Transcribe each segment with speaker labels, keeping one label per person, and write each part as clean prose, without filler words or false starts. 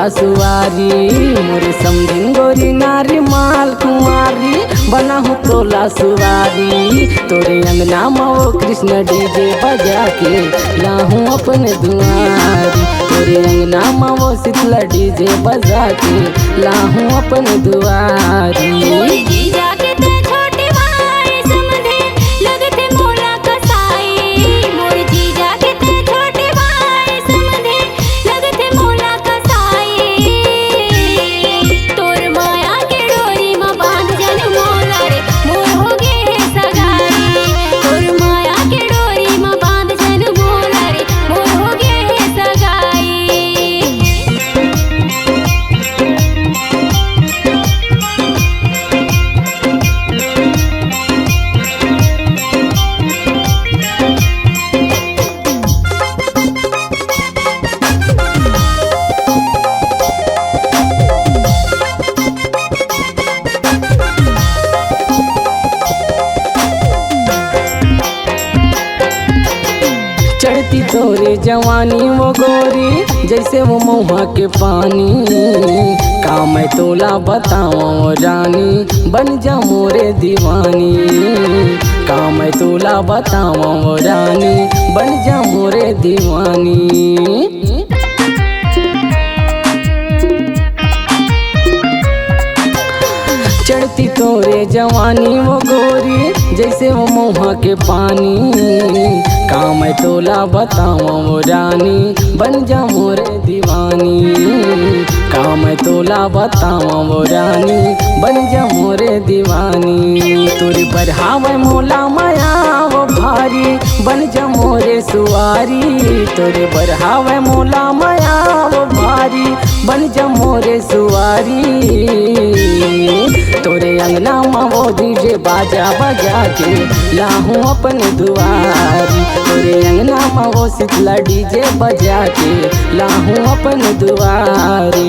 Speaker 1: तोला सुवारी मोरे समझिन गोरी नारी माल कुमारी बनाहू तोला सुवारी तोरे अंगना माओ कृष्ण डीजे बजा के लाहूं अपने दुआरी तोरे अंगना माओ शीतला डीजे बजा के लाहूं अपने दुआरी। चढ़ती तोरे जवानी वो गोरी जैसे वो महुआ के पानी का मैं तोला बताऊं रानी बन जा मोरे दीवानी का मैं तोला बताऊं रानी बन जा मोरे दीवानी। चढ़ती तोरे जवानी वो गोरी जैसे वो महुआ के पानी का मैं तोला बताऊं रानी बन जा मोरे दीवानी का मैं तोला बताऊं रानी बन जा मोरे दीवानी। तोरी बढ़ावे मोला माया वो भारी बन जा मोरे सुवारी तोरे बढ़ावे मोला माया वो भारी बन जा मोरे सुवारी तोरे अंगना माँ वो डीजे बाजा बजा के लाहूं अपने दुआरी तोरे अंगना माँ वो शीतला डीजे बजा के लाहूं अपने दुआरी।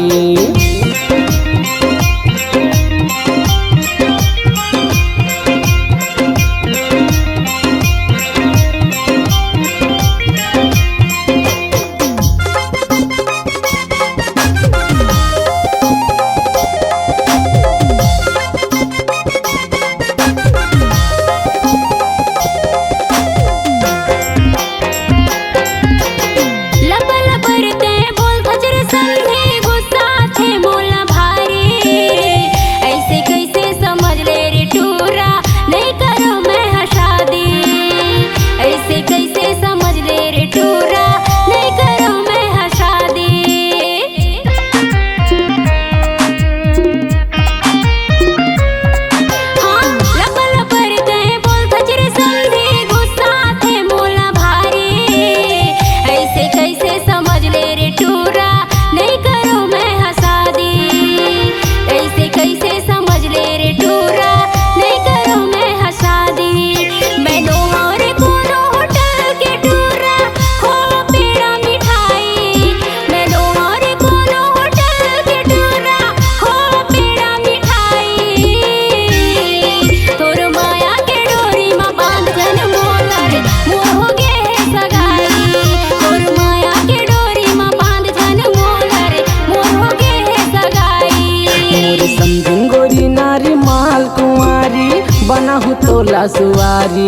Speaker 1: समझिन गोरी नारी माल कुंवारी बनाहू तोला सुवारी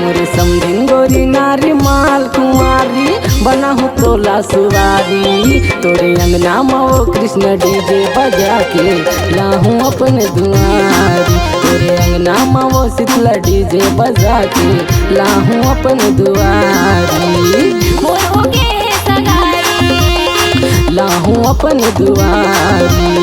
Speaker 1: मोरे समझिन गोरी नारी माल कुंवारी बनाहू तोला सुवारी तोरे अंगना माओ कृष्ण डीजे बजा के लाहूं अपने दुआरी तोरे अंगना माओ शीतला डीजे बजा के लाहूं अपने दुआरी लाहूं अपने दुआरी।